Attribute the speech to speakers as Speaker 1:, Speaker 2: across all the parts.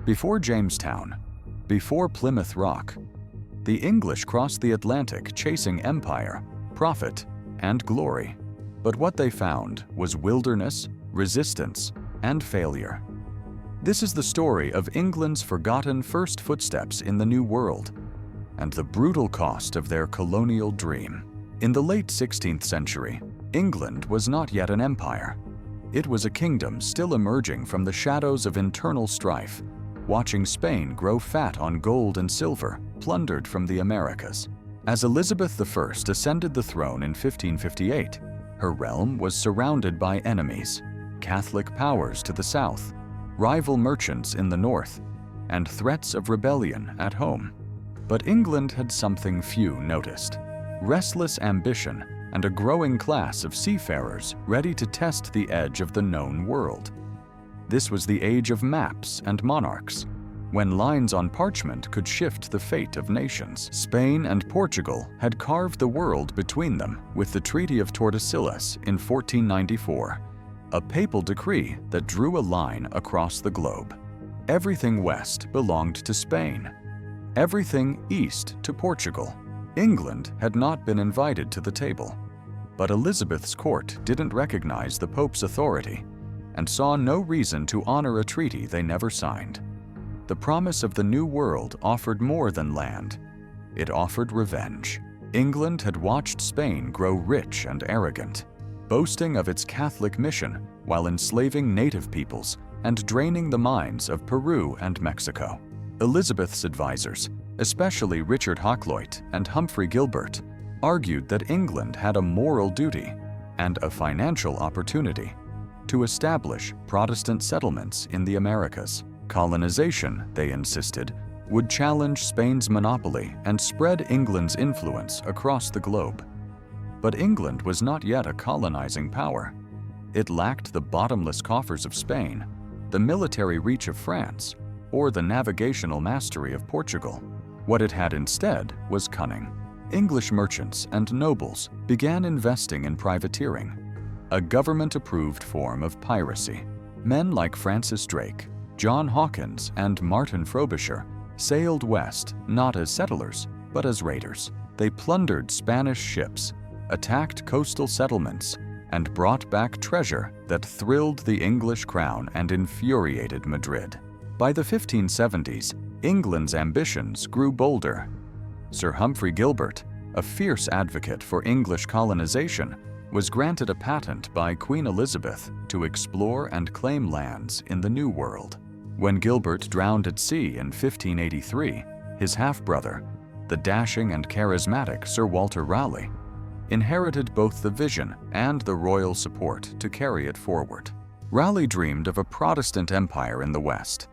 Speaker 1: Before Jamestown, before Plymouth Rock, the English crossed the Atlantic chasing empire, profit, and glory. But what they found was wilderness, resistance, and failure. This is the story of England's forgotten first footsteps in the New World and the brutal cost of their colonial dream. In the late 16th century, England was not yet an empire. It was a kingdom still emerging from the shadows of internal strife, watching Spain grow fat on gold and silver plundered from the Americas. As Elizabeth I ascended the throne in 1558, her realm was surrounded by enemies, Catholic powers to the south, rival merchants in the north, and threats of rebellion at home. But England had something few noticed: restless ambition and a growing class of seafarers ready to test the edge of the known world. This was the age of maps and monarchs, when lines on parchment could shift the fate of nations. Spain and Portugal had carved the world between them with the Treaty of Tordesillas in 1494, a papal decree that drew a line across the globe. Everything west belonged to Spain, everything east to Portugal. England had not been invited to the table, but Elizabeth's court didn't recognize the Pope's authority and saw no reason to honor a treaty they never signed. The promise of the New World offered more than land. It offered revenge. England had watched Spain grow rich and arrogant, boasting of its Catholic mission while enslaving native peoples and draining the mines of Peru and Mexico. Elizabeth's advisors, especially Richard Hakluyt and Humphrey Gilbert, argued that England had a moral duty and a financial opportunity to establish Protestant settlements in the Americas. Colonization, they insisted, would challenge Spain's monopoly and spread England's influence across the globe. But England was not yet a colonizing power. It lacked the bottomless coffers of Spain, the military reach of France, or the navigational mastery of Portugal. What it had instead was cunning. English merchants and nobles began investing in privateering, a government-approved form of piracy. Men like Francis Drake, John Hawkins, and Martin Frobisher sailed west not as settlers, but as raiders. They plundered Spanish ships, attacked coastal settlements, and brought back treasure that thrilled the English crown and infuriated Madrid. By the 1570s, England's ambitions grew bolder. Sir Humphrey Gilbert, a fierce advocate for English colonization, was granted a patent by Queen Elizabeth to explore and claim lands in the New World. When Gilbert drowned at sea in 1583, his half-brother, the dashing and charismatic Sir Walter Raleigh, inherited both the vision and the royal support to carry it forward. Raleigh dreamed of a Protestant empire in the West.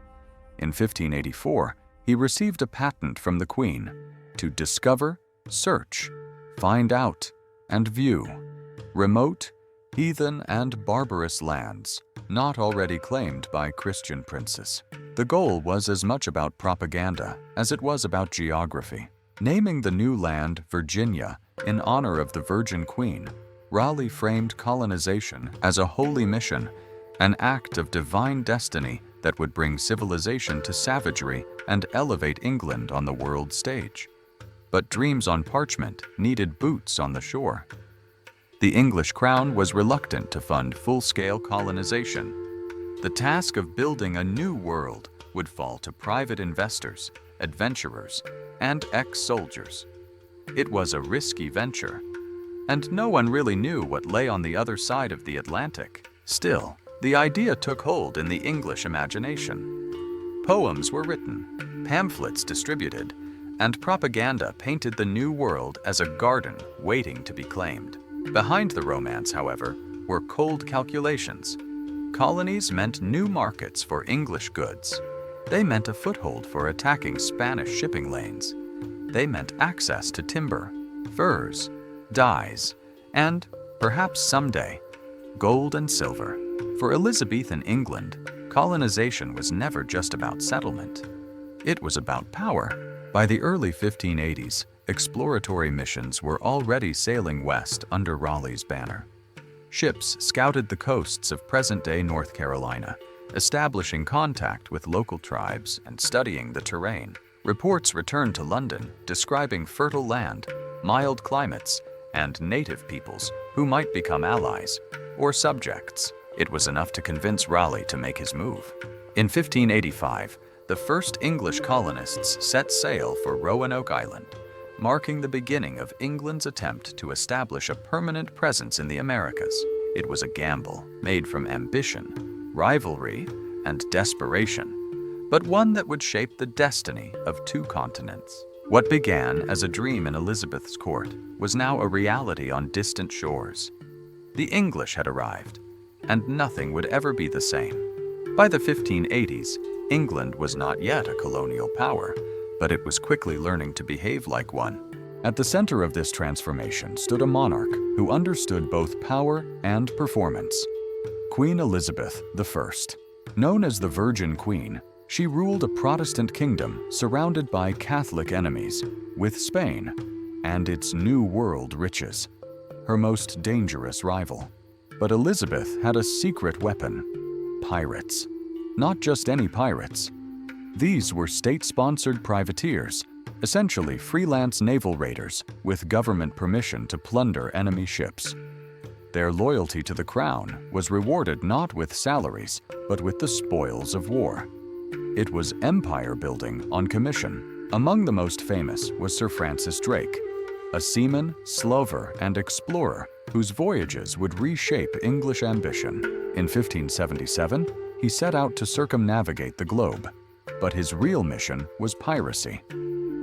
Speaker 1: In 1584, he received a patent from the Queen to discover, search, find out, and view remote, heathen, and barbarous lands not already claimed by Christian princes. The goal was as much about propaganda as it was about geography. Naming the new land Virginia in honor of the Virgin Queen, Raleigh framed colonization as a holy mission, an act of divine destiny that would bring civilization to savagery and elevate England on the world stage. But dreams on parchment needed boots on the shore. The English crown was reluctant to fund full-scale colonization. The task of building a new world would fall to private investors, adventurers, and ex-soldiers. It was a risky venture, and no one really knew what lay on the other side of the Atlantic. Still, the idea took hold in the English imagination. Poems were written, pamphlets distributed, and propaganda painted the New World as a garden waiting to be claimed. Behind the romance, however, were cold calculations. Colonies meant new markets for English goods. They meant a foothold for attacking Spanish shipping lanes. They meant access to timber, furs, dyes, and, perhaps someday, gold and silver. For Elizabethan England, colonization was never just about settlement. It was about power. By the early 1580s, exploratory missions were already sailing west under Raleigh's banner. Ships scouted the coasts of present-day North Carolina, establishing contact with local tribes and studying the terrain. Reports returned to London describing fertile land, mild climates, and native peoples who might become allies or subjects. It was enough to convince Raleigh to make his move. In 1585, the first English colonists set sail for Roanoke Island, marking the beginning of England's attempt to establish a permanent presence in the Americas. It was a gamble made from ambition, rivalry, and desperation, but one that would shape the destiny of two continents. What began as a dream in Elizabeth's court was now a reality on distant shores. The English had arrived, and nothing would ever be the same. By the 1580s, England was not yet a colonial power, but it was quickly learning to behave like one. At the center of this transformation stood a monarch who understood both power and performance. Queen Elizabeth I. Known as the Virgin Queen, she ruled a Protestant kingdom surrounded by Catholic enemies, with Spain and its New World riches her most dangerous rival. But Elizabeth had a secret weapon: pirates. Not just any pirates. These were state-sponsored privateers, essentially freelance naval raiders with government permission to plunder enemy ships. Their loyalty to the crown was rewarded not with salaries, but with the spoils of war. It was empire building on commission. Among the most famous was Sir Francis Drake, a seaman, slover, and explorer whose voyages would reshape English ambition. In 1577, he set out to circumnavigate the globe, but his real mission was piracy,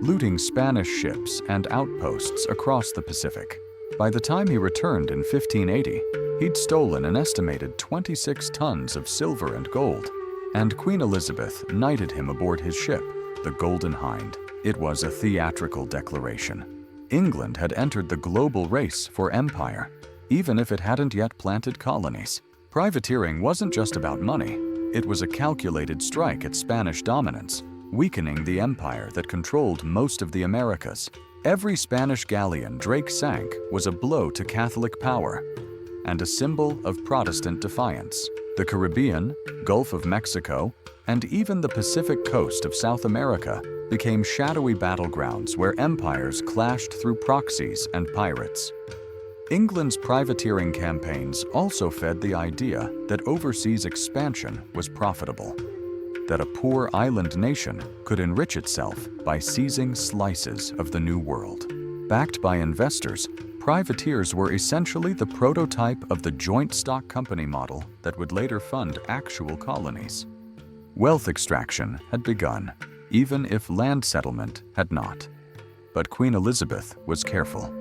Speaker 1: looting Spanish ships and outposts across the Pacific. By the time he returned in 1580, he'd stolen an estimated 26 tons of silver and gold, and Queen Elizabeth knighted him aboard his ship, the Golden Hind. It was a theatrical declaration. England had entered the global race for empire, even if it hadn't yet planted colonies. Privateering wasn't just about money. It was a calculated strike at Spanish dominance, weakening the empire that controlled most of the Americas. Every Spanish galleon Drake sank was a blow to Catholic power and a symbol of Protestant defiance. The Caribbean, Gulf of Mexico, and even the Pacific coast of South America became shadowy battlegrounds where empires clashed through proxies and pirates. England's privateering campaigns also fed the idea that overseas expansion was profitable, that a poor island nation could enrich itself by seizing slices of the New World. Backed by investors, privateers were essentially the prototype of the joint stock company model that would later fund actual colonies. Wealth extraction had begun, even if land settlement had not. But Queen Elizabeth was careful.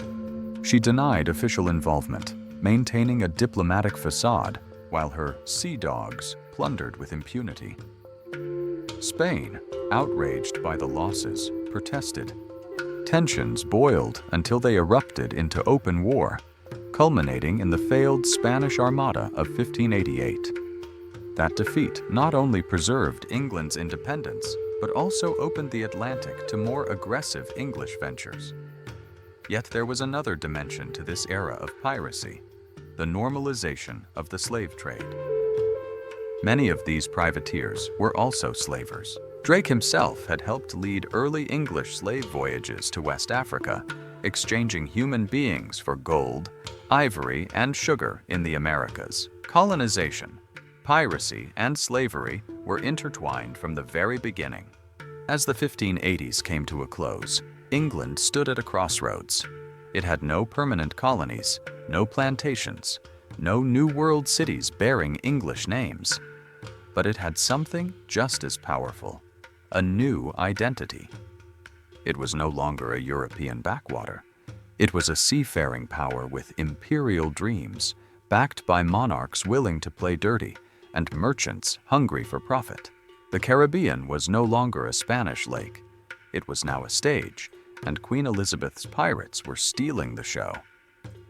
Speaker 1: She denied official involvement, maintaining a diplomatic facade while her sea dogs plundered with impunity. Spain, outraged by the losses, protested. Tensions boiled until they erupted into open war, culminating in the failed Spanish Armada of 1588. That defeat not only preserved England's independence, but also opened the Atlantic to more aggressive English ventures. Yet there was another dimension to this era of piracy: the normalization of the slave trade. Many of these privateers were also slavers. Drake himself had helped lead early English slave voyages to West Africa, exchanging human beings for gold, ivory, and sugar in the Americas. Colonization, piracy, and slavery were intertwined from the very beginning. As the 1580s came to a close, England stood at a crossroads. It had no permanent colonies, no plantations, no New World cities bearing English names. But it had something just as powerful: a new identity. It was no longer a European backwater. It was a seafaring power with imperial dreams, backed by monarchs willing to play dirty and merchants hungry for profit. The Caribbean was no longer a Spanish lake. It was now a stage, and Queen Elizabeth's pirates were stealing the show.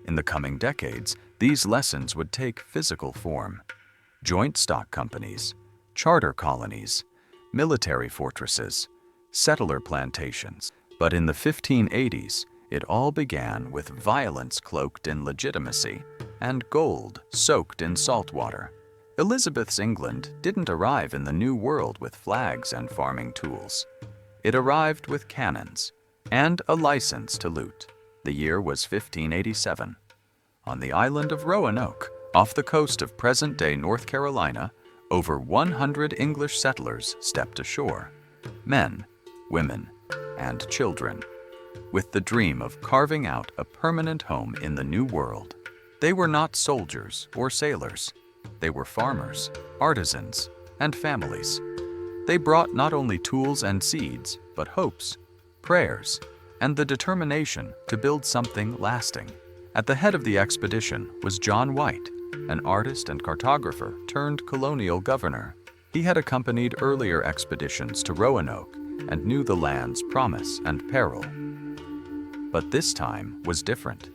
Speaker 1: In the coming decades, these lessons would take physical form: joint stock companies, charter colonies, military fortresses, settler plantations. But in the 1580s, it all began with violence cloaked in legitimacy and gold soaked in salt water. Elizabeth's England didn't arrive in the New World with flags and farming tools. It arrived with cannons and a license to loot. The year was 1587. On the island of Roanoke, off the coast of present-day North Carolina, over 100 English settlers stepped ashore. Men, women, and children, with the dream of carving out a permanent home in the New World. They were not soldiers or sailors. They were farmers, artisans, and families. They brought not only tools and seeds, but hopes, prayers, and the determination to build something lasting. At the head of the expedition was John White, an artist and cartographer turned colonial governor. He had accompanied earlier expeditions to Roanoke and knew the land's promise and peril. But this time was different.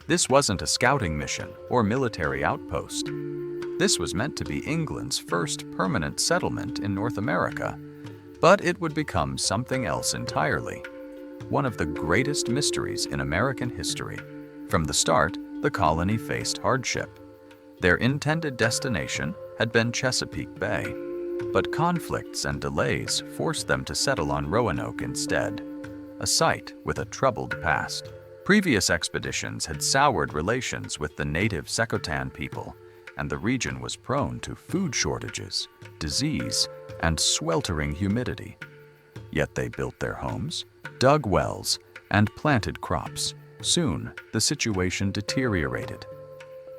Speaker 1: This wasn't a scouting mission or military outpost. This was meant to be England's first permanent settlement in North America, but it would become something else entirely. One of the greatest mysteries in American history. From the start, the colony faced hardship. Their intended destination had been Chesapeake Bay, but conflicts and delays forced them to settle on Roanoke instead, a site with a troubled past. Previous expeditions had soured relations with the native Secotan people, and the region was prone to food shortages, disease, and sweltering humidity. Yet they built their homes, dug wells, and planted crops. Soon, the situation deteriorated.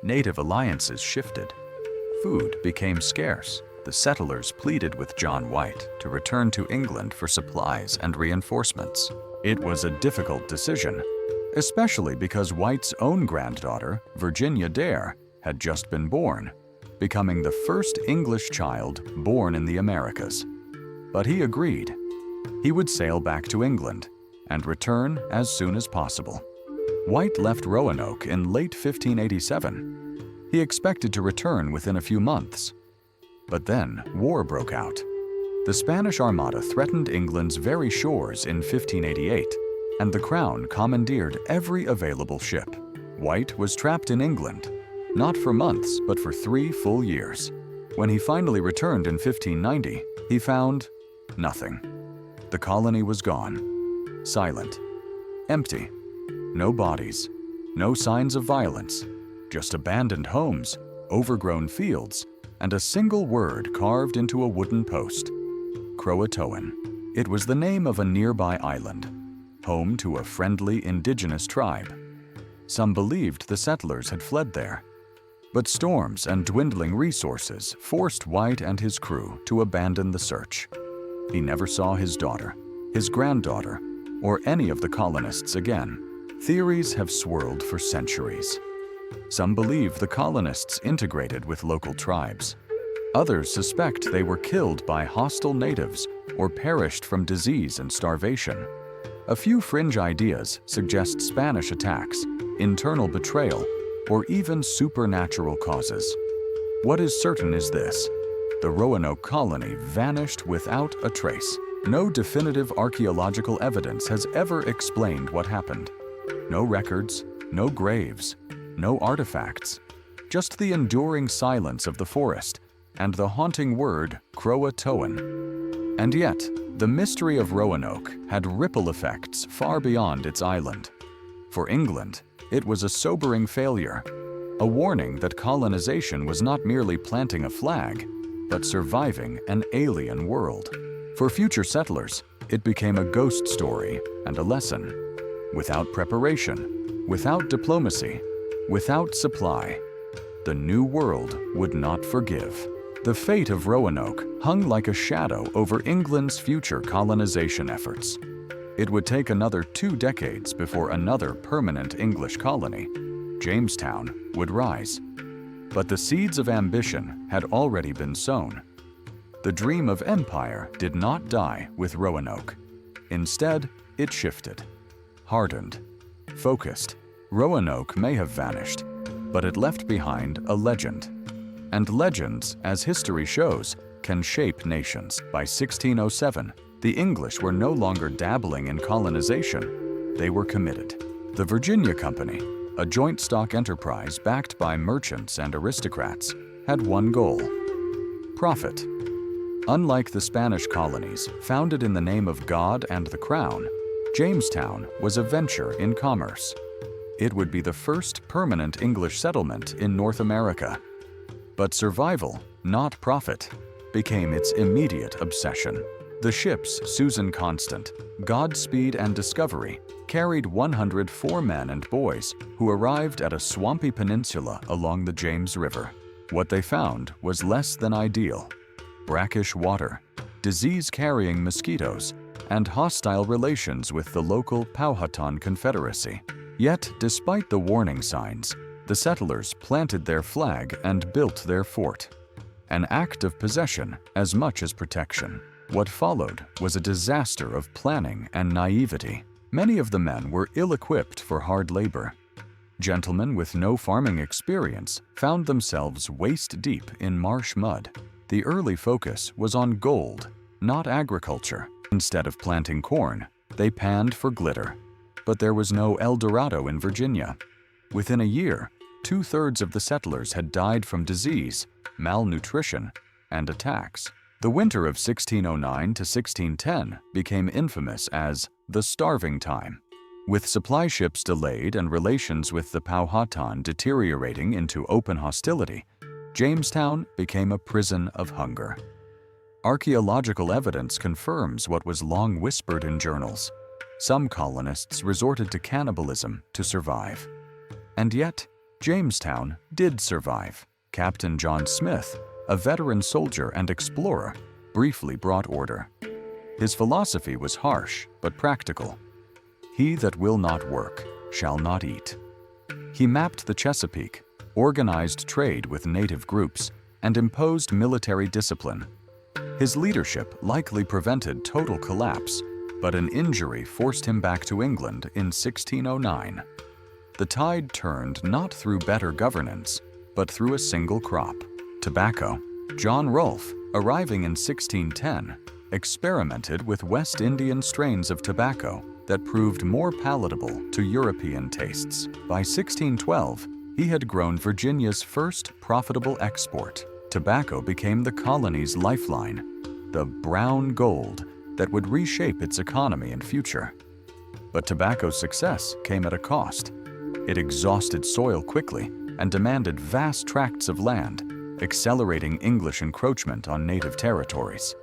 Speaker 1: Native alliances shifted. Food became scarce. The settlers pleaded with John White to return to England for supplies and reinforcements. It was a difficult decision, especially because White's own granddaughter, Virginia Dare, had just been born, becoming the first English child born in the Americas. But he agreed. He would sail back to England and return as soon as possible. White left Roanoke in late 1587. He expected to return within a few months. But then war broke out. The Spanish Armada threatened England's very shores in 1588, and the Crown commandeered every available ship. White was trapped in England, not for months, but for 3 full years. When he finally returned in 1590, he found nothing. The colony was gone, silent, empty. No bodies, no signs of violence, just abandoned homes, overgrown fields, and a single word carved into a wooden post: Croatoan. It was the name of a nearby island, home to a friendly indigenous tribe. Some believed the settlers had fled there, but storms and dwindling resources forced White and his crew to abandon the search. He never saw his daughter, his granddaughter, or any of the colonists again. Theories have swirled for centuries. Some believe the colonists integrated with local tribes. Others suspect they were killed by hostile natives or perished from disease and starvation. A few fringe ideas suggest Spanish attacks, internal betrayal, or even supernatural causes. What is certain is this: the Roanoke colony vanished without a trace. No definitive archaeological evidence has ever explained what happened. No records, no graves, no artifacts, just the enduring silence of the forest and the haunting word Croatoan. And yet, the mystery of Roanoke had ripple effects far beyond its island. For England, it was a sobering failure, a warning that colonization was not merely planting a flag, but surviving an alien world. For future settlers, it became a ghost story and a lesson. Without preparation, without diplomacy, without supply, the New World would not forgive. The fate of Roanoke hung like a shadow over England's future colonization efforts. It would take another 2 decades before another permanent English colony, Jamestown, would rise. But the seeds of ambition had already been sown. The dream of empire did not die with Roanoke. Instead, it shifted. Hardened, focused, Roanoke may have vanished, but it left behind a legend. And legends, as history shows, can shape nations. By 1607, the English were no longer dabbling in colonization. They were committed. The Virginia Company, a joint stock enterprise backed by merchants and aristocrats, had one goal: profit. Unlike the Spanish colonies, founded in the name of God and the Crown, Jamestown was a venture in commerce. It would be the first permanent English settlement in North America. But survival, not profit, became its immediate obsession. The ships Susan Constant, Godspeed, and Discovery carried 104 men and boys who arrived at a swampy peninsula along the James River. What they found was less than ideal: brackish water, disease-carrying mosquitoes, and hostile relations with the local Powhatan Confederacy. Yet, despite the warning signs, the settlers planted their flag and built their fort. An act of possession as much as protection. What followed was a disaster of planning and naivety. Many of the men were ill-equipped for hard labor. Gentlemen with no farming experience found themselves waist-deep in marsh mud. The early focus was on gold, not agriculture. Instead of planting corn, they panned for glitter. But there was no El Dorado in Virginia. Within a year, 2/3 of the settlers had died from disease, malnutrition, and attacks. The winter of 1609 to 1610 became infamous as the Starving Time. With supply ships delayed and relations with the Powhatan deteriorating into open hostility, Jamestown became a prison of hunger. Archaeological evidence confirms what was long whispered in journals. Some colonists resorted to cannibalism to survive. And yet, Jamestown did survive. Captain John Smith, a veteran soldier and explorer, briefly brought order. His philosophy was harsh but practical. "He that will not work shall not eat." He mapped the Chesapeake, organized trade with native groups, and imposed military discipline. His leadership likely prevented total collapse, but an injury forced him back to England in 1609. The tide turned not through better governance, but through a single crop: tobacco. John Rolfe, arriving in 1610, experimented with West Indian strains of tobacco that proved more palatable to European tastes. By 1612, he had grown Virginia's first profitable export. Tobacco became the colony's lifeline, the brown gold that would reshape its economy and future. But tobacco's success came at a cost. It exhausted soil quickly and demanded vast tracts of land, accelerating English encroachment on native territories.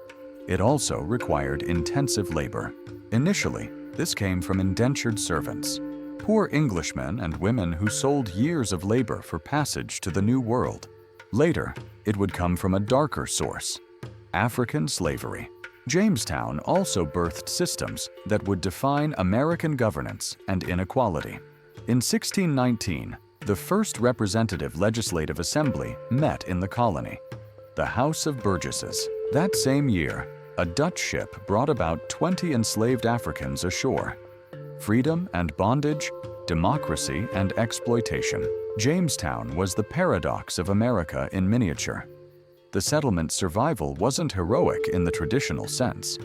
Speaker 1: It also required intensive labor. Initially, this came from indentured servants, poor Englishmen and women who sold years of labor for passage to the New World. Later, it would come from a darker source: African slavery. Jamestown also birthed systems that would define American governance and inequality. In 1619, the first representative legislative assembly met in the colony, the House of Burgesses. That same year, a Dutch ship brought about 20 enslaved Africans ashore. Freedom and bondage, democracy and exploitation. Jamestown was the paradox of America in miniature. The settlement's survival wasn't heroic in the traditional sense.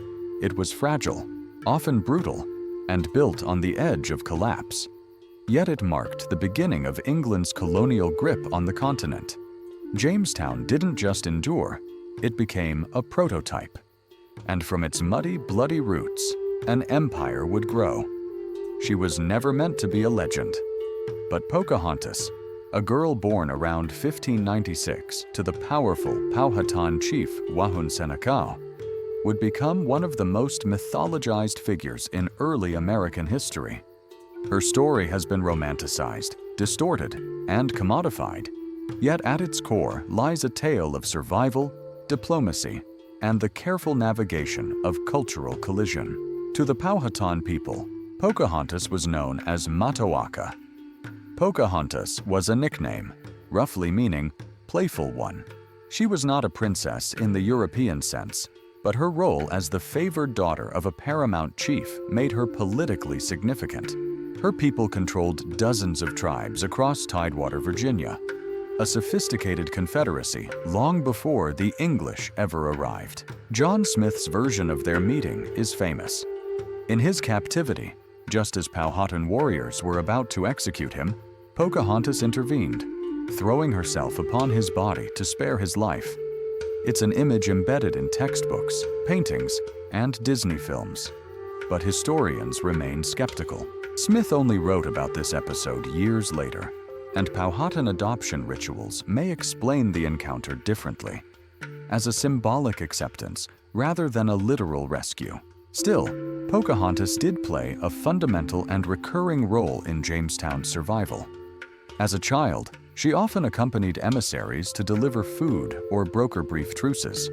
Speaker 1: It was fragile, often brutal, and built on the edge of collapse. Yet it marked the beginning of England's colonial grip on the continent. Jamestown didn't just endure, it became a prototype. And from its muddy, bloody roots, an empire would grow. She was never meant to be a legend. But Pocahontas, a girl born around 1596 to the powerful Powhatan chief Wahun Senekau, would become one of the most mythologized figures in early American history. Her story has been romanticized, distorted, and commodified, yet at its core lies a tale of survival, diplomacy, and the careful navigation of cultural collision. To the Powhatan people, Pocahontas was known as Matoaka. Pocahontas was a nickname, roughly meaning playful one. She was not a princess in the European sense, but her role as the favored daughter of a paramount chief made her politically significant. Her people controlled dozens of tribes across Tidewater, Virginia, a sophisticated confederacy long before the English ever arrived. John Smith's version of their meeting is famous. In his captivity, just as Powhatan warriors were about to execute him, Pocahontas intervened, throwing herself upon his body to spare his life. It's an image embedded in textbooks, paintings, and Disney films. But historians remain skeptical. Smith only wrote about this episode years later, and Powhatan adoption rituals may explain the encounter differently, as a symbolic acceptance rather than a literal rescue. Still, Pocahontas did play a fundamental and recurring role in Jamestown's survival. As a child, she often accompanied emissaries to deliver food or broker brief truces.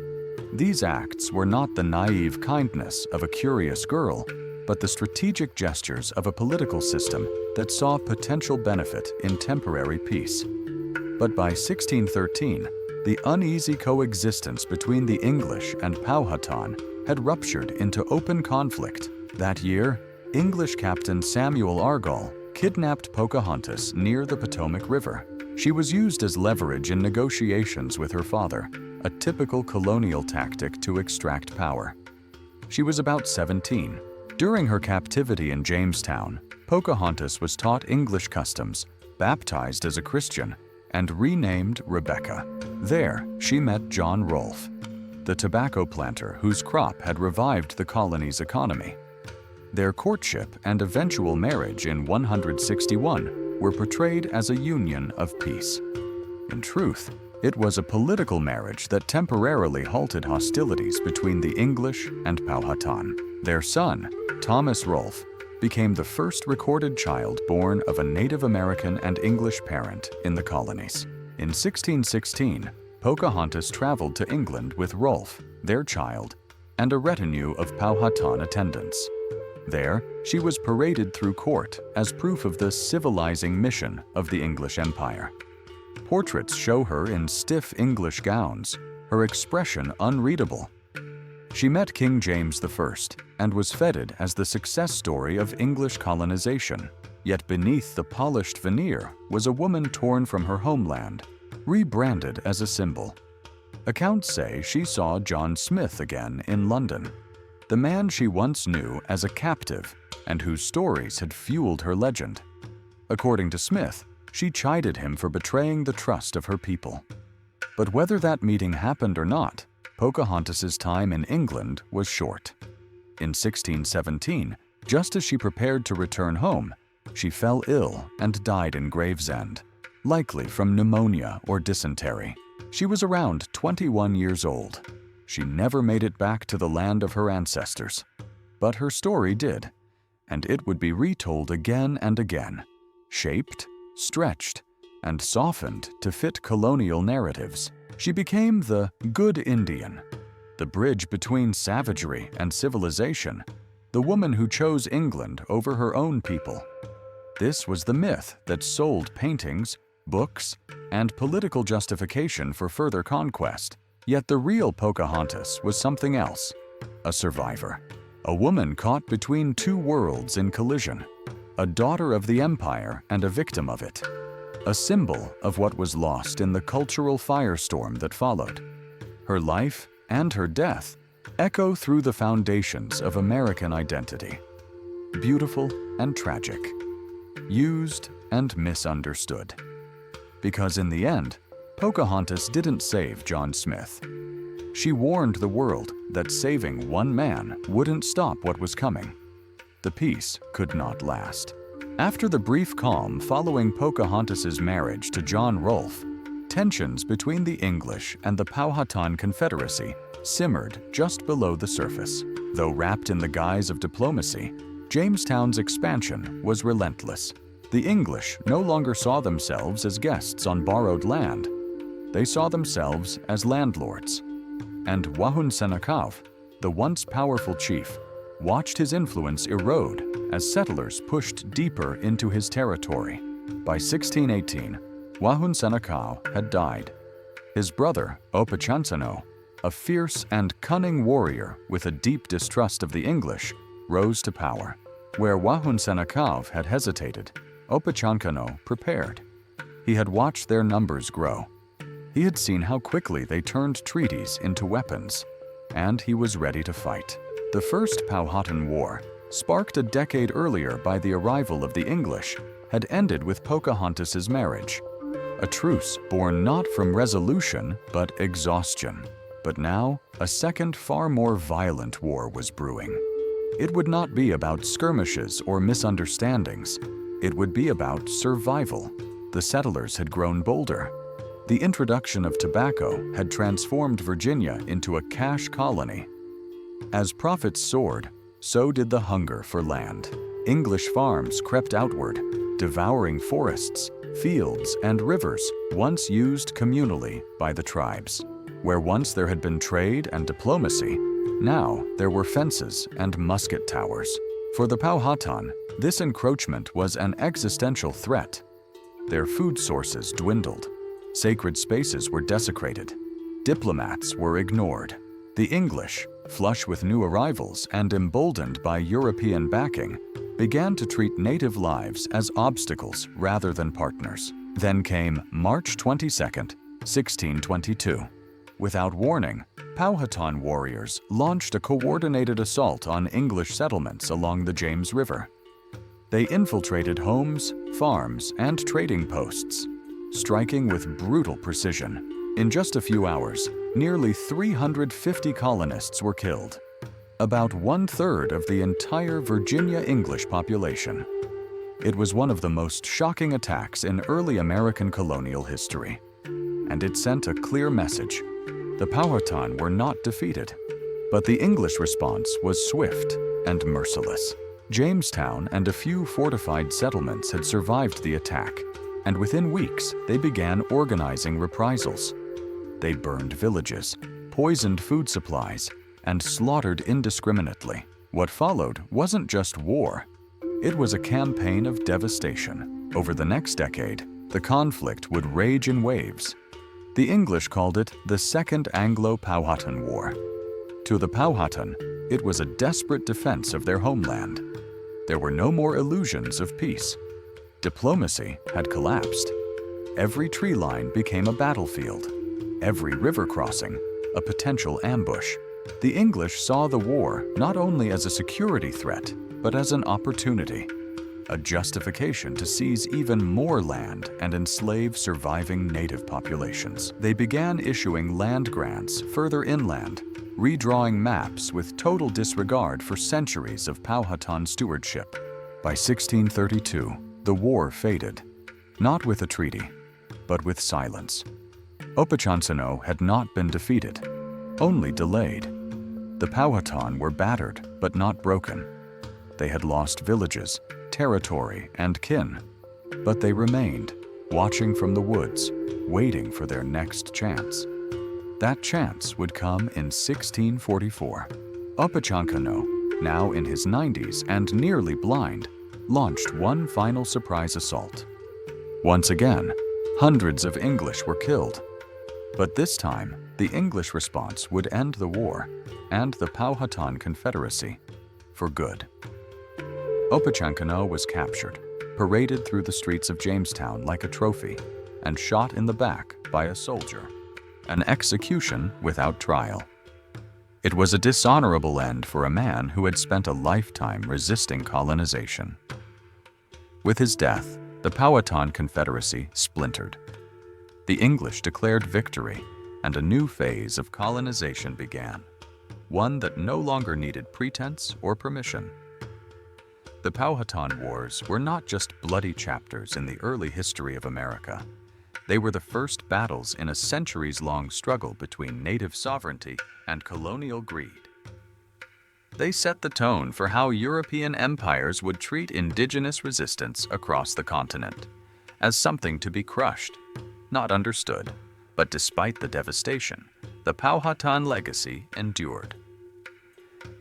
Speaker 1: These acts were not the naive kindness of a curious girl, but the strategic gestures of a political system that saw potential benefit in temporary peace. But by 1613, the uneasy coexistence between the English and Powhatan had ruptured into open conflict. That year, English Captain Samuel Argall kidnapped Pocahontas near the Potomac River. She was used as leverage in negotiations with her father, a typical colonial tactic to extract power. She was about 17. During her captivity in Jamestown, Pocahontas was taught English customs, baptized as a Christian, and renamed Rebecca. There, she met John Rolfe, the tobacco planter whose crop had revived the colony's economy. Their courtship and eventual marriage in 161 were portrayed as a union of peace. In truth, it was a political marriage that temporarily halted hostilities between the English and Powhatan. Their son, Thomas Rolfe, became the first recorded child born of a Native American and English parent in the colonies. In 1616, Pocahontas traveled to England with Rolfe, their child, and a retinue of Powhatan attendants. There, she was paraded through court as proof of the civilizing mission of the English Empire. Portraits show her in stiff English gowns, her expression unreadable. She met King James I and was feted as the success story of English colonization. Yet beneath the polished veneer was a woman torn from her homeland, rebranded as a symbol. Accounts say she saw John Smith again in London, the man she once knew as a captive and whose stories had fueled her legend. According to Smith, she chided him for betraying the trust of her people. But whether that meeting happened or not, Pocahontas's time in England was short. In 1617, just as she prepared to return home, she fell ill and died in Gravesend, likely from pneumonia or dysentery. She was around 21 years old. She never made it back to the land of her ancestors. But her story did, and it would be retold again and again, shaped, stretched, and softened to fit colonial narratives. She became the good Indian, the bridge between savagery and civilization, the woman who chose England over her own people. This was the myth that sold paintings, books, and political justification for further conquest. Yet the real Pocahontas was something else, a survivor, a woman caught between two worlds in collision, a daughter of the empire and a victim of it, a symbol of what was lost in the cultural firestorm that followed. Her life and her death echo through the foundations of American identity, beautiful and tragic, used and misunderstood. Because in the end, Pocahontas didn't save John Smith. She warned the world that saving one man wouldn't stop what was coming. The peace could not last. After the brief calm following Pocahontas's marriage to John Rolfe, tensions between the English and the Powhatan Confederacy simmered just below the surface. Though wrapped in the guise of diplomacy, Jamestown's expansion was relentless. The English no longer saw themselves as guests on borrowed land. They saw themselves as landlords. And Wahunsenakaw, the once powerful chief, watched his influence erode as settlers pushed deeper into his territory. By 1618, Wahunsenakaw had died. His brother, Opechancanough, a fierce and cunning warrior with a deep distrust of the English, rose to power. Where Wahunsenakaw had hesitated, Opechancanough prepared. He had watched their numbers grow. He had seen how quickly they turned treaties into weapons, and he was ready to fight. The First Powhatan War, sparked a decade earlier by the arrival of the English, had ended with Pocahontas's marriage. a truce born not from resolution but exhaustion. But now, a second, far more violent war was brewing. It would not be about skirmishes or misunderstandings. It would be about survival. The settlers had grown bolder. The introduction of tobacco had transformed Virginia into a cash colony. As profits soared, so did the hunger for land. English farms crept outward, devouring forests, fields, and rivers once used communally by the tribes. Where once there had been trade and diplomacy, now there were fences and musket towers. For the Powhatan, this encroachment was an existential threat. Their food sources dwindled. Sacred spaces were desecrated. Diplomats were ignored. The English, flush with new arrivals and emboldened by European backing, began to treat native lives as obstacles rather than partners. Then came March 22nd, 1622. Without warning, Powhatan warriors launched a coordinated assault on English settlements along the James River. They infiltrated homes, farms, and trading posts, striking with brutal precision. In just a few hours, nearly 350 colonists were killed, about 1/3 of the entire Virginia English population. It was one of the most shocking attacks in early American colonial history, and it sent a clear message. The Powhatan were not defeated, but the English response was swift and merciless. Jamestown and a few fortified settlements had survived the attack, and within weeks they began organizing reprisals. They burned villages, poisoned food supplies, and slaughtered indiscriminately. What followed wasn't just war. It was a campaign of devastation. Over the next decade, the conflict would rage in waves. The English called it the Second Anglo-Powhatan War. To the Powhatan, it was a desperate defense of their homeland. There were no more illusions of peace. Diplomacy had collapsed. Every tree line became a battlefield. Every river crossing, a potential ambush. The English saw the war not only as a security threat, but as an opportunity, a justification to seize even more land and enslave surviving native populations. They began issuing land grants further inland, redrawing maps with total disregard for centuries of Powhatan stewardship. By 1632, the war faded, not with a treaty, but with silence. Opochancannough had not been defeated, only delayed. The Powhatan were battered, but not broken. They had lost villages, territory, and kin, but they remained, watching from the woods, waiting for their next chance. That chance would come in 1644. Opochancannough, now in his 90s and nearly blind, launched one final surprise assault. Once again, hundreds of English were killed. But this time, the English response would end the war and the Powhatan Confederacy for good. Opochancannough was captured, paraded through the streets of Jamestown like a trophy, and shot in the back by a soldier. An execution without trial. It was a dishonorable end for a man who had spent a lifetime resisting colonization. With his death, the Powhatan Confederacy splintered. The English declared victory, and a new phase of colonization began, one that no longer needed pretense or permission. The Powhatan Wars were not just bloody chapters in the early history of America. They were the first battles in a centuries-long struggle between native sovereignty and colonial greed. They set the tone for how European empires would treat indigenous resistance across the continent, as something to be crushed, not understood. But despite the devastation, the Powhatan legacy endured.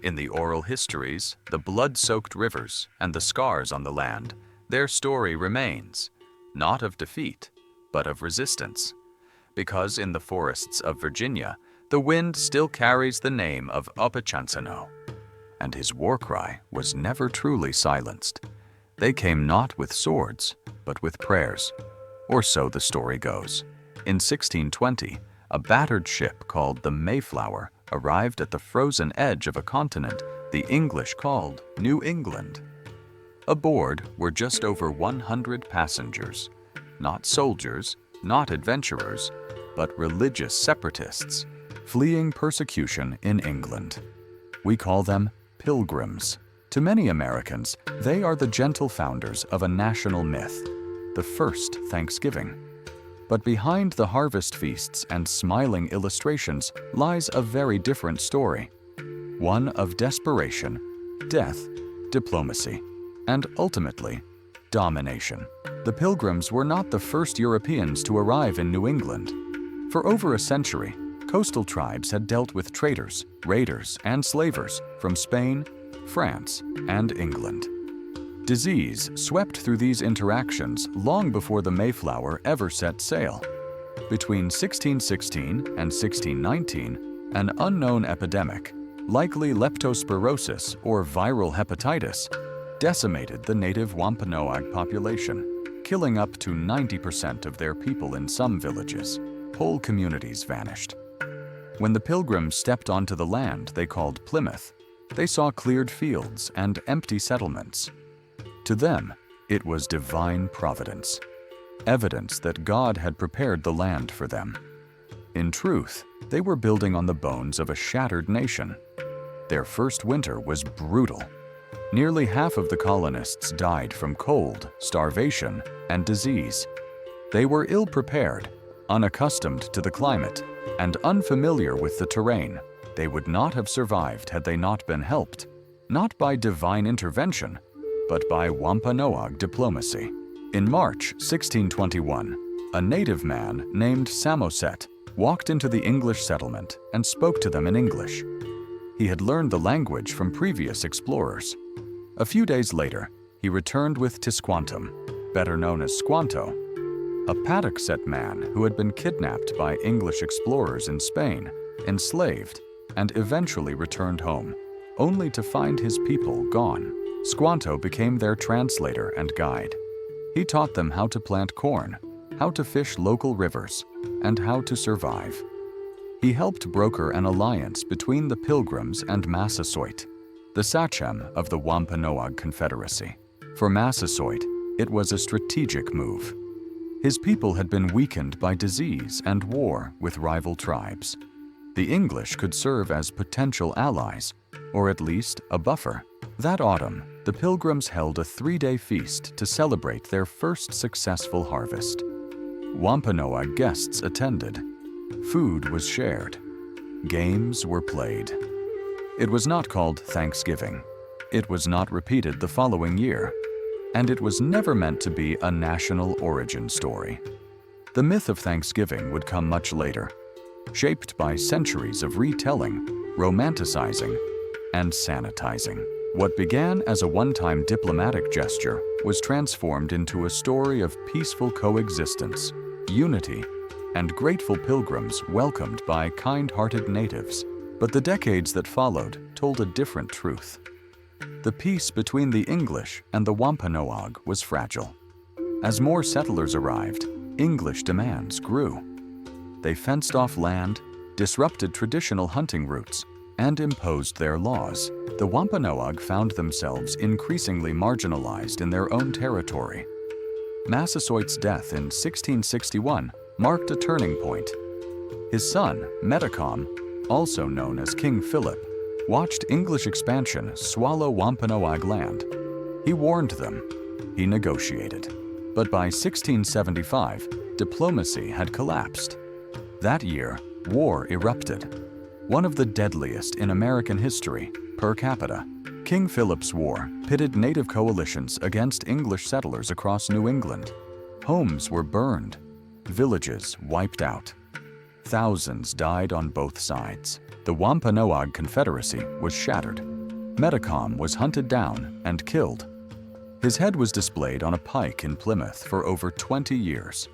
Speaker 1: In the oral histories, the blood-soaked rivers, and the scars on the land, their story remains, not of defeat, but of resistance. Because in the forests of Virginia, the wind still carries the name of Opochancannough, and his war cry was never truly silenced. They came not with swords, but with prayers, or so the story goes. In 1620, a battered ship called the Mayflower arrived at the frozen edge of a continent the English called New England. Aboard were just over 100 passengers, not soldiers, not adventurers, but religious separatists, fleeing persecution in England. We call them Pilgrims. To many Americans, they are the gentle founders of a national myth, the first Thanksgiving. But behind the harvest feasts and smiling illustrations lies a very different story. One of desperation, death, diplomacy, and ultimately, domination. The Pilgrims were not the first Europeans to arrive in New England. For over a century, coastal tribes had dealt with traders, raiders, and slavers from Spain, France, and England. Disease swept through these interactions long before the Mayflower ever set sail. Between 1616 and 1619, an unknown epidemic, likely leptospirosis or viral hepatitis, decimated the native Wampanoag population, killing up to 90% of their people in some villages. Whole communities vanished. When the Pilgrims stepped onto the land they called Plymouth, they saw cleared fields and empty settlements. To them, it was divine providence, evidence that God had prepared the land for them. In truth, they were building on the bones of a shattered nation. Their first winter was brutal. Nearly half of the colonists died from cold, starvation, and disease. They were ill-prepared, unaccustomed to the climate, and unfamiliar with the terrain. They would not have survived had they not been helped, not by divine intervention, but by Wampanoag diplomacy. In March 1621, a native man named Samoset walked into the English settlement and spoke to them in English. He had learned the language from previous explorers. A few days later, he returned with Tisquantum, better known as Squanto, a Patuxet man who had been kidnapped by English explorers in Spain, enslaved, and eventually returned home, only to find his people gone. Squanto became their translator and guide. He taught them how to plant corn, how to fish local rivers, and how to survive. He helped broker an alliance between the Pilgrims and Massasoit, the sachem of the Wampanoag Confederacy. For Massasoit, it was a strategic move. His people had been weakened by disease and war with rival tribes. The English could serve as potential allies, or at least a buffer. That autumn, the Pilgrims held a 3-day feast to celebrate their first successful harvest. Wampanoag guests attended. Food was shared. Games were played. It was not called Thanksgiving. It was not repeated the following year. And it was never meant to be a national origin story. The myth of Thanksgiving would come much later, shaped by centuries of retelling, romanticizing, and sanitizing. What began as a one-time diplomatic gesture was transformed into a story of peaceful coexistence, unity, and grateful pilgrims welcomed by kind-hearted natives. But the decades that followed told a different truth. The peace between the English and the Wampanoag was fragile. As more settlers arrived, English demands grew. They fenced off land, disrupted traditional hunting routes, and imposed their laws. The Wampanoag found themselves increasingly marginalized in their own territory. Massasoit's death in 1661 marked a turning point. His son, Metacom, also known as King Philip, watched English expansion swallow Wampanoag land. He warned them. He negotiated. But by 1675, diplomacy had collapsed. That year, war erupted. One of the deadliest in American history, per capita. King Philip's War pitted native coalitions against English settlers across New England. Homes were burned, villages wiped out. Thousands died on both sides. The Wampanoag Confederacy was shattered. Metacom was hunted down and killed. His head was displayed on a pike in Plymouth for over 20 years.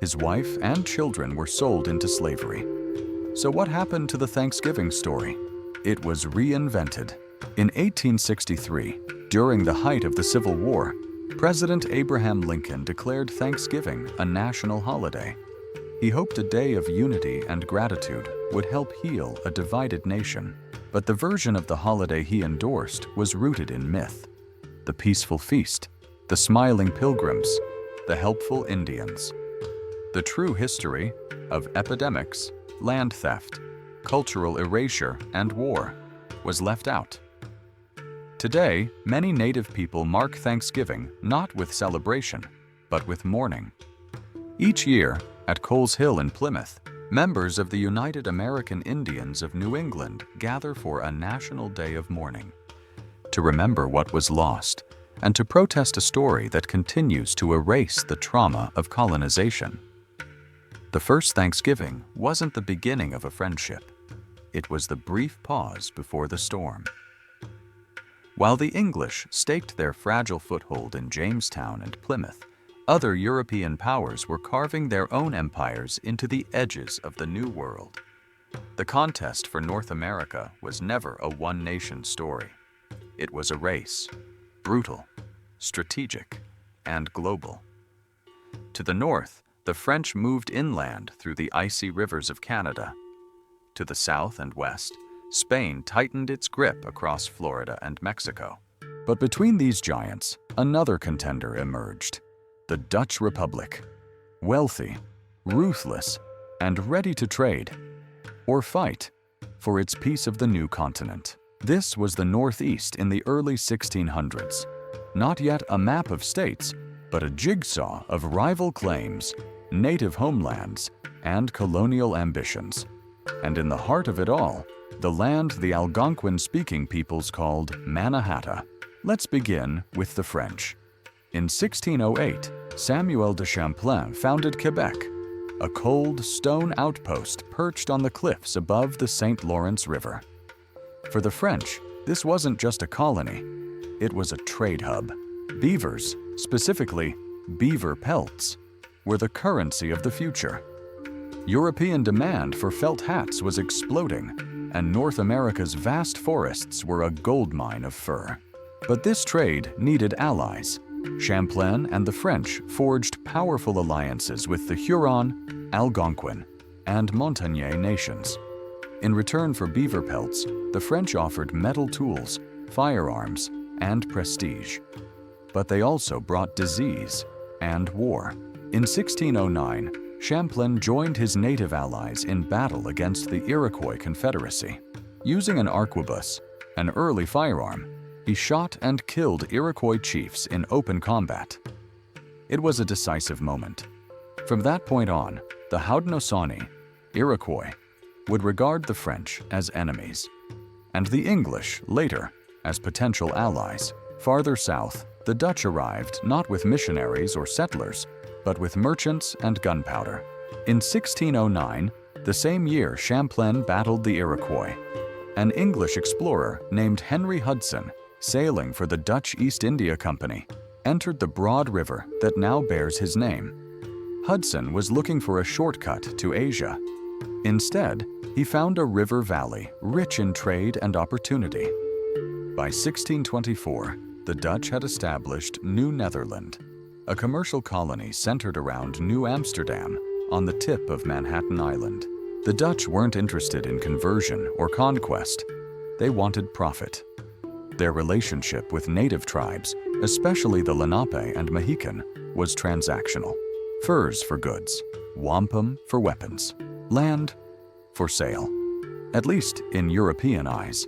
Speaker 1: His wife and children were sold into slavery. So what happened to the Thanksgiving story? It was reinvented. In 1863, during the height of the Civil War, President Abraham Lincoln declared Thanksgiving a national holiday. He hoped a day of unity and gratitude would help heal a divided nation. But the version of the holiday he endorsed was rooted in myth. The peaceful feast, the smiling pilgrims, the helpful Indians. The true history of epidemics, land theft, cultural erasure, and war was left out. Today, many Native people mark Thanksgiving not with celebration, but with mourning. Each year, at Coles Hill in Plymouth, members of the United American Indians of New England gather for a national day of mourning, to remember what was lost and to protest a story that continues to erase the trauma of colonization. The first Thanksgiving wasn't the beginning of a friendship. It was the brief pause before the storm. While the English staked their fragile foothold in Jamestown and Plymouth, other European powers were carving their own empires into the edges of the New World. The contest for North America was never a one-nation story. It was a race, brutal, strategic, and global. To the north, the French moved inland through the icy rivers of Canada. To the south and west, Spain tightened its grip across Florida and Mexico. But between these giants, another contender emerged: the Dutch Republic. Wealthy, ruthless, and ready to trade, or fight, for its piece of the new continent. This was the Northeast in the early 1600s. Not yet a map of states, but a jigsaw of rival claims, native homelands, and colonial ambitions. And in the heart of it all, the land the Algonquin-speaking peoples called Mannahatta. Let's begin with the French. In 1608, Samuel de Champlain founded Quebec, a cold stone outpost perched on the cliffs above the St. Lawrence River. For the French, this wasn't just a colony, it was a trade hub. Beavers, specifically beaver pelts, were the currency of the future. European demand for felt hats was exploding, and North America's vast forests were a goldmine of fur. But this trade needed allies. Champlain and the French forged powerful alliances with the Huron, Algonquin, and Montagnais nations. In return for beaver pelts, the French offered metal tools, firearms, and prestige. But they also brought disease and war. In 1609, Champlain joined his native allies in battle against the Iroquois Confederacy. Using an arquebus, an early firearm, he shot and killed Iroquois chiefs in open combat. It was a decisive moment. From that point on, the Haudenosaunee, Iroquois, would regard the French as enemies, and the English later as potential allies. Farther south, the Dutch arrived not with missionaries or settlers, but with merchants and gunpowder. In 1609, the same year Champlain battled the Iroquois, an English explorer named Henry Hudson, sailing for the Dutch East India Company, entered the broad river that now bears his name. Hudson was looking for a shortcut to Asia. Instead, he found a river valley rich in trade and opportunity. By 1624, the Dutch had established New Netherland, a commercial colony centered around New Amsterdam on the tip of Manhattan Island. The Dutch weren't interested in conversion or conquest. They wanted profit. Their relationship with native tribes, especially the Lenape and Mohican, was transactional. Furs for goods, wampum for weapons, land for sale, at least in European eyes.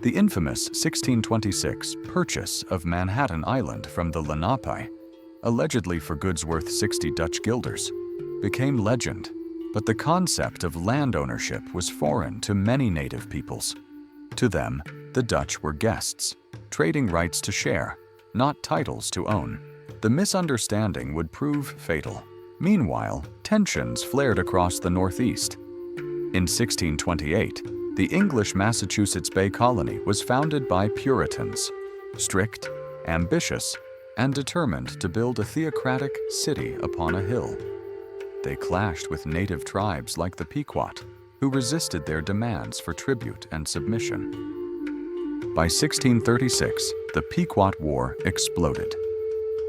Speaker 1: The infamous 1626 purchase of Manhattan Island from the Lenape, allegedly for goods worth 60 Dutch guilders, became legend, but the concept of land ownership was foreign to many native peoples. To them, the Dutch were guests, trading rights to share, not titles to own. The misunderstanding would prove fatal. Meanwhile, tensions flared across the Northeast. In 1628, the English Massachusetts Bay Colony was founded by Puritans, strict, ambitious, and determined to build a theocratic city upon a hill. They clashed with native tribes like the Pequot, who resisted their demands for tribute and submission. By 1636, the Pequot War exploded.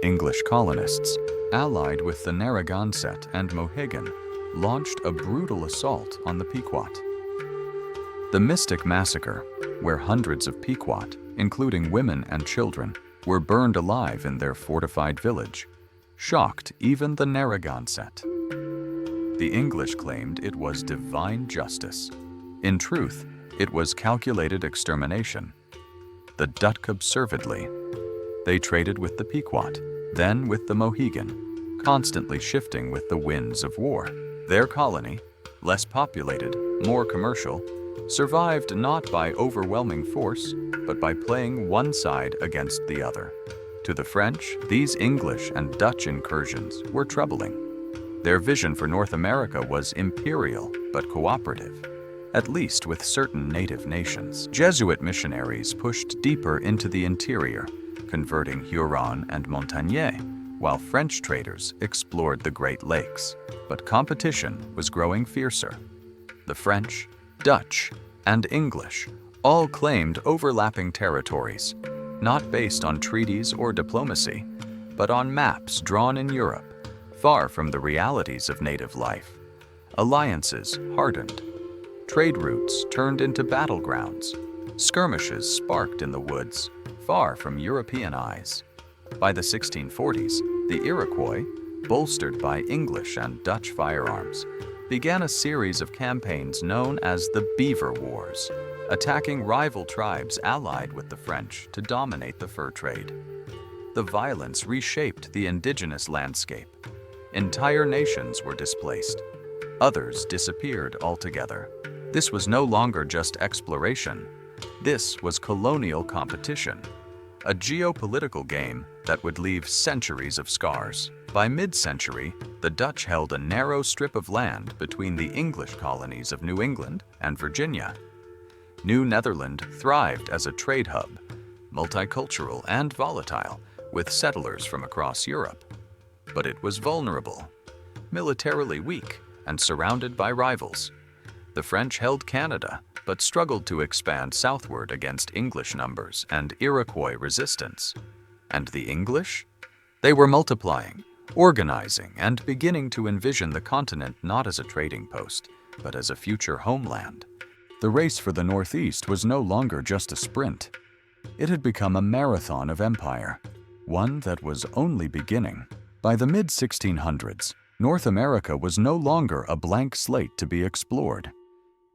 Speaker 1: English colonists, allied with the Narragansett and Mohegan, launched a brutal assault on the Pequot. The Mystic Massacre, where hundreds of Pequot, including women and children, were burned alive in their fortified village, shocked even the Narragansett. The English claimed it was divine justice. In truth, it was calculated extermination. The Dutch absurdly. They traded with the Pequot, then with the Mohegan, constantly shifting with the winds of war. Their colony, less populated, more commercial, survived not by overwhelming force, but by playing one side against the other. To the French, these English and Dutch incursions were troubling. Their vision for North America was imperial but cooperative, at least with certain native nations. Jesuit missionaries pushed deeper into the interior, converting Huron and Montagnais, while French traders explored the Great Lakes. But competition was growing fiercer. The French, Dutch, and English all claimed overlapping territories, not based on treaties or diplomacy, but on maps drawn in Europe, far from the realities of native life. Alliances hardened. Trade routes turned into battlegrounds. Skirmishes sparked in the woods, far from European eyes. By the 1640s, the Iroquois, bolstered by English and Dutch firearms, began a series of campaigns known as the Beaver Wars, attacking rival tribes allied with the French to dominate the fur trade. The violence reshaped the indigenous landscape. Entire nations were displaced. Others disappeared altogether. This was no longer just exploration. This was colonial competition, a geopolitical game that would leave centuries of scars. By mid-century, the Dutch held a narrow strip of land between the English colonies of New England and Virginia. New Netherland thrived as a trade hub, multicultural and volatile, with settlers from across Europe. But it was vulnerable, militarily weak, and surrounded by rivals. The French held Canada, but struggled to expand southward against English numbers and Iroquois resistance. And the English? They were multiplying, organizing, and beginning to envision the continent not as a trading post, but as a future homeland. The race for the Northeast was no longer just a sprint. It had become a marathon of empire, one that was only beginning. By the mid-1600s, North America was no longer a blank slate to be explored.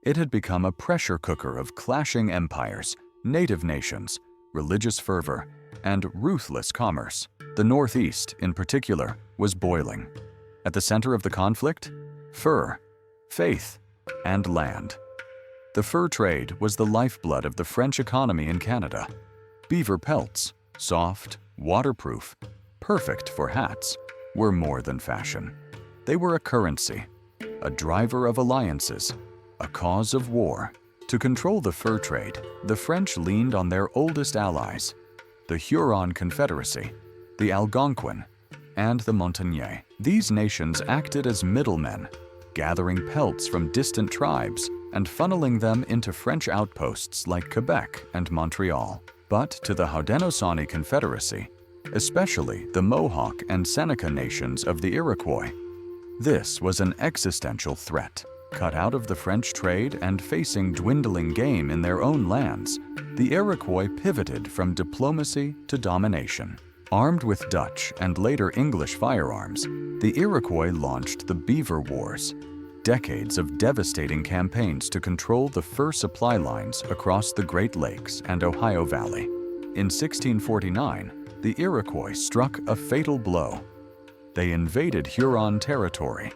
Speaker 1: It had become a pressure cooker of clashing empires, native nations, religious fervor, and ruthless commerce. The Northeast, in particular, was boiling. At the center of the conflict, fur, faith, and land. The fur trade was the lifeblood of the French economy in Canada. Beaver pelts, soft, waterproof, perfect for hats, were more than fashion. They were a currency, a driver of alliances, a cause of war. To control the fur trade, the French leaned on their oldest allies, the Huron Confederacy, the Algonquin, and the Montagnais. These nations acted as middlemen, gathering pelts from distant tribes and funneling them into French outposts like Quebec and Montreal. But to the Haudenosaunee Confederacy, especially the Mohawk and Seneca nations of the Iroquois, this was an existential threat. Cut out of the French trade and facing dwindling game in their own lands, the Iroquois pivoted from diplomacy to domination. Armed with Dutch and later English firearms, the Iroquois launched the Beaver Wars, decades of devastating campaigns to control the fur supply lines across the Great Lakes and Ohio Valley. In 1649, the Iroquois struck a fatal blow. They invaded Huron territory,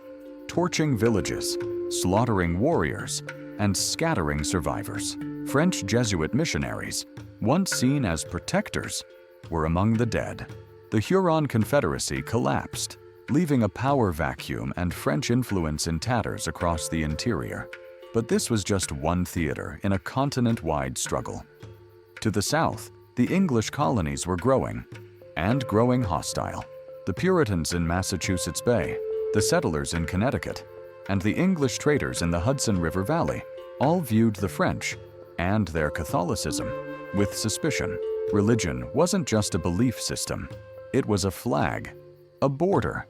Speaker 1: torching villages, slaughtering warriors, and scattering survivors. French Jesuit missionaries, once seen as protectors, were among the dead. The Huron Confederacy collapsed, leaving a power vacuum and French influence in tatters across the interior. But this was just one theater in a continent-wide struggle. To the south, the English colonies were growing, and growing hostile. The Puritans in Massachusetts Bay, the settlers in Connecticut, and the English traders in the Hudson River Valley all viewed the French and their Catholicism with suspicion. Religion wasn't just a belief system. It was a flag, a border,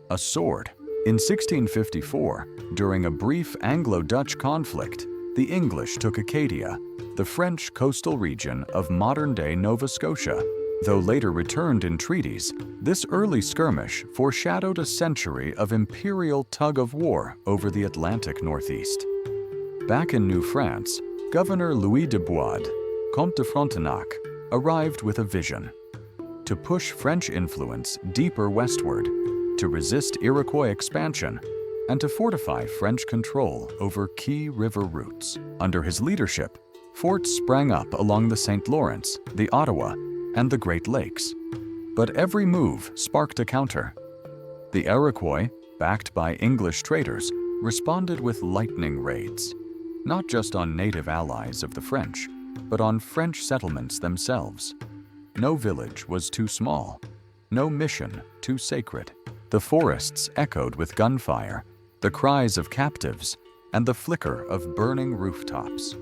Speaker 1: a sword. In 1654, during a brief Anglo-Dutch conflict, the English took Acadia, the French coastal region of modern-day Nova Scotia. Though later returned in treaties, this early skirmish foreshadowed a century of imperial tug-of-war over the Atlantic Northeast. Back in New France, Governor Louis de Bois, Comte de Frontenac, arrived with a vision: to push French influence deeper westward, to resist Iroquois expansion, and to fortify French control over key river routes. Under his leadership, forts sprang up along the St. Lawrence, the Ottawa, and the Great Lakes. But every move sparked a counter. The Iroquois, backed by English traders, responded with lightning raids, not just on native allies of the French, but on French settlements themselves. No village was too small, no mission too sacred. The forests echoed with gunfire, the cries of captives, and the flicker of burning rooftops.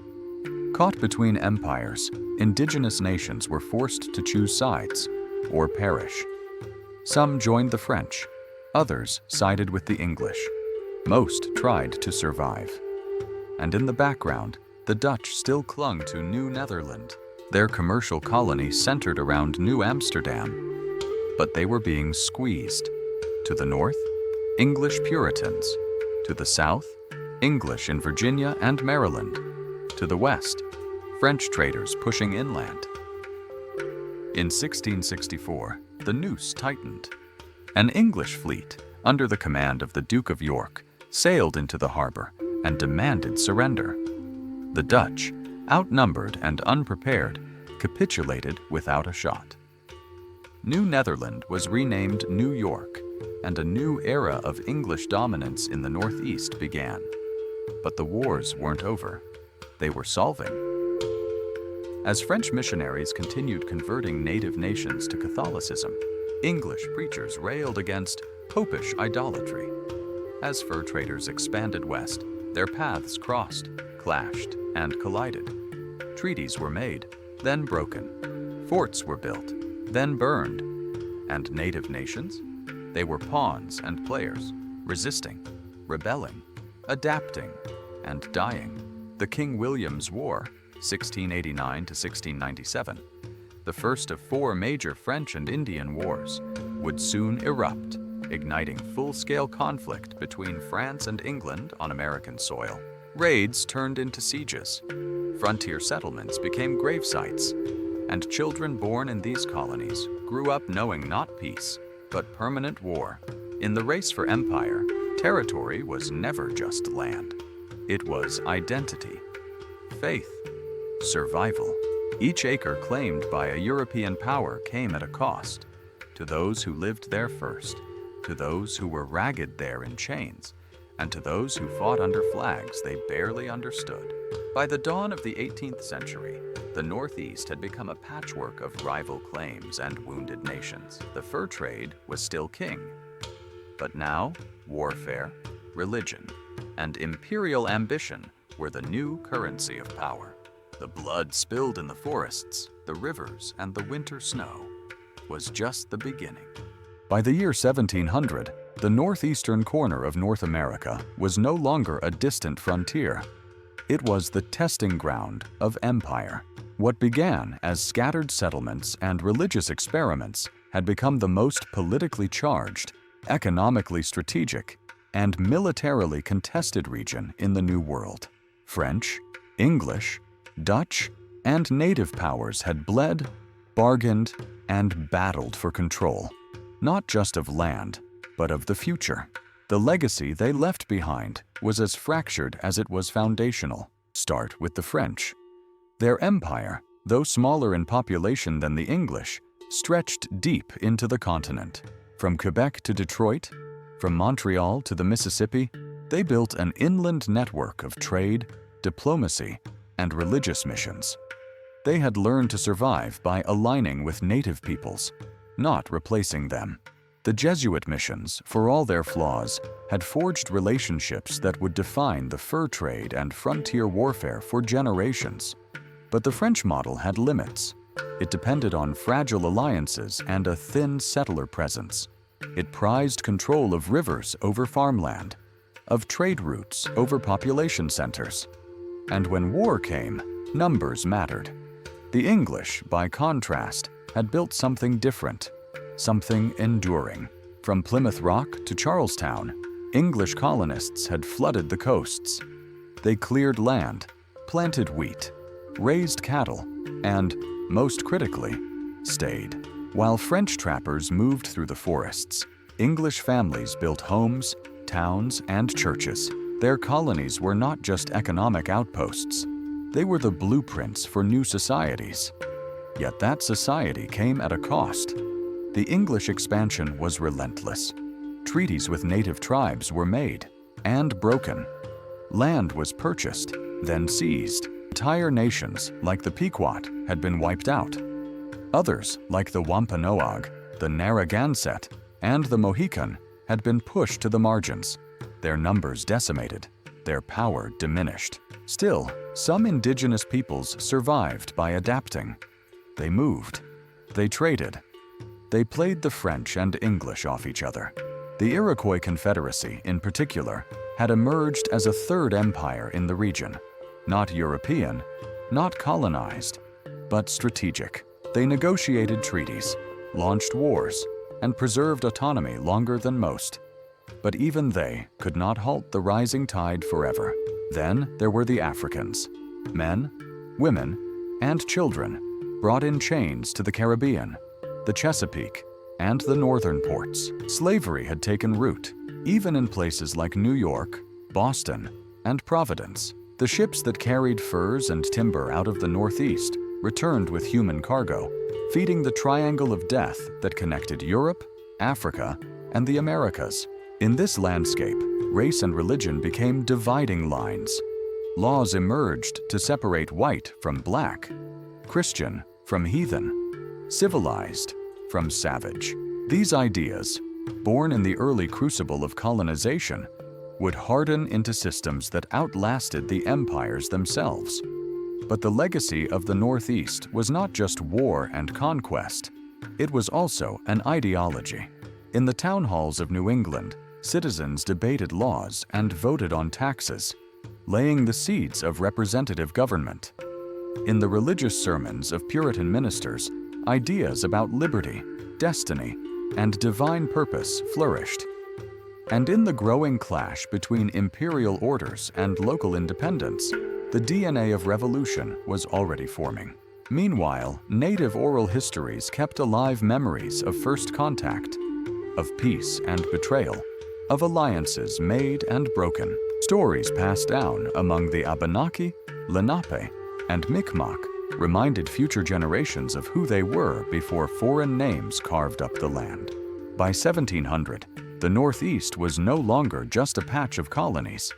Speaker 1: Caught between empires, indigenous nations were forced to choose sides or perish. Some joined the French, others sided with the English. Most tried to survive. And in the background, the Dutch still clung to New Netherland, their commercial colony centered around New Amsterdam. But they were being squeezed. To the north, English Puritans. To the south, English in Virginia and Maryland. To the west, French traders pushing inland. In 1664, the noose tightened. An English fleet, under the command of the Duke of York, sailed into the harbor and demanded surrender. The Dutch, outnumbered and unprepared, capitulated without a shot. New Netherland was renamed New York, and a new era of English dominance in the Northeast began. But the wars weren't over. They were solving. As French missionaries continued converting native nations to Catholicism, English preachers railed against popish idolatry. As fur traders expanded west, their paths crossed, clashed, and collided. Treaties were made, then broken. Forts were built, then burned. And native nations? They were pawns and players, resisting, rebelling, adapting, and dying. The King William's War, 1689 to 1697, the first of 4 major French and Indian wars, would soon erupt, igniting full-scale conflict between France and England on American soil. Raids turned into sieges. Frontier settlements became grave sites, and children born in these colonies grew up knowing not peace, but permanent war. In the race for empire, territory was never just land. It was identity, faith, survival. Each acre claimed by a European power came at a cost. To those who lived there first, to those who were ragged there in chains, and to those who fought under flags they barely understood. By the dawn of the 18th century, the Northeast had become a patchwork of rival claims and wounded nations. The fur trade was still king. But now, warfare, religion, and imperial ambition were the new currency of power. The blood spilled in the forests, the rivers, and the winter snow was just the beginning. By the year 1700, the northeastern corner of North America was no longer a distant frontier. It was the testing ground of empire. What began as scattered settlements and religious experiments had become the most politically charged, economically strategic, and militarily contested region in the New World. French, English, Dutch, and native powers had bled, bargained, and battled for control, not just of land, but of the future. The legacy they left behind was as fractured as it was foundational. Start with the French. Their empire, though smaller in population than the English, stretched deep into the continent. From Quebec to Detroit, from Montreal to the Mississippi, they built an inland network of trade, diplomacy, and religious missions. They had learned to survive by aligning with native peoples, not replacing them. The Jesuit missions, for all their flaws, had forged relationships that would define the fur trade and frontier warfare for generations. But the French model had limits. It depended on fragile alliances and a thin settler presence. It prized control of rivers over farmland, of trade routes over population centers. And when war came, numbers mattered. The English, by contrast, had built something different, something enduring. From Plymouth Rock to Charlestown, English colonists had flooded the coasts. They cleared land, planted wheat, raised cattle, and, most critically, stayed. While French trappers moved through the forests, English families built homes, towns, and churches. Their colonies were not just economic outposts. They were the blueprints for new societies. Yet that society came at a cost. The English expansion was relentless. Treaties with native tribes were made and broken. Land was purchased, then seized. Entire nations, like the Pequot, had been wiped out. Others, like the Wampanoag, the Narragansett, and the Mohican, had been pushed to the margins. Their numbers decimated, their power diminished. Still, some indigenous peoples survived by adapting. They moved. They traded. They played the French and English off each other. The Iroquois Confederacy, in particular, had emerged as a third empire in the region. Not European, not colonized, but strategic. They negotiated treaties, launched wars, and preserved autonomy longer than most. But even they could not halt the rising tide forever. Then there were the Africans, men, women, and children, brought in chains to the Caribbean, the Chesapeake, and the northern ports. Slavery had taken root, even in places like New York, Boston, and Providence. The ships that carried furs and timber out of the Northeast returned with human cargo, feeding the triangle of death that connected Europe, Africa, and the Americas. In this landscape, race and religion became dividing lines. Laws emerged to separate white from black, Christian from heathen, civilized from savage. These ideas, born in the early crucible of colonization, would harden into systems that outlasted the empires themselves. But the legacy of the Northeast was not just war and conquest. It was also an ideology. In the town halls of New England, citizens debated laws and voted on taxes, laying the seeds of representative government. In the religious sermons of Puritan ministers, ideas about liberty, destiny, and divine purpose flourished. And in the growing clash between imperial orders and local independence, the DNA of revolution was already forming. Meanwhile, native oral histories kept alive memories of first contact, of peace and betrayal, of alliances made and broken. Stories passed down among the Abenaki, Lenape, and Mi'kmaq reminded future generations of who they were before foreign names carved up the land. By 1700, the Northeast was no longer just a patch of colonies.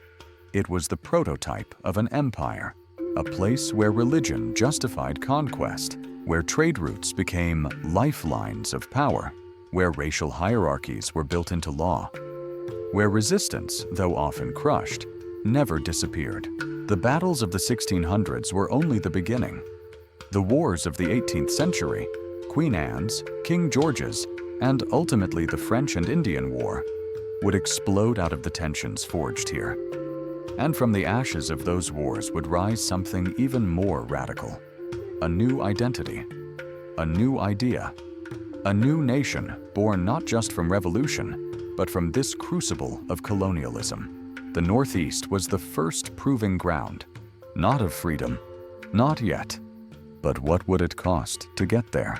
Speaker 1: It was the prototype of an empire, a place where religion justified conquest, where trade routes became lifelines of power, where racial hierarchies were built into law, where resistance, though often crushed, never disappeared. The battles of the 1600s were only the beginning. The wars of the 18th century, Queen Anne's, King George's, and ultimately the French and Indian War, would explode out of the tensions forged here. And from the ashes of those wars would rise something even more radical. A new identity, a new idea, a new nation born not just from revolution, but from this crucible of colonialism. The Northeast was the first proving ground, not of freedom, not yet, but what would it cost to get there?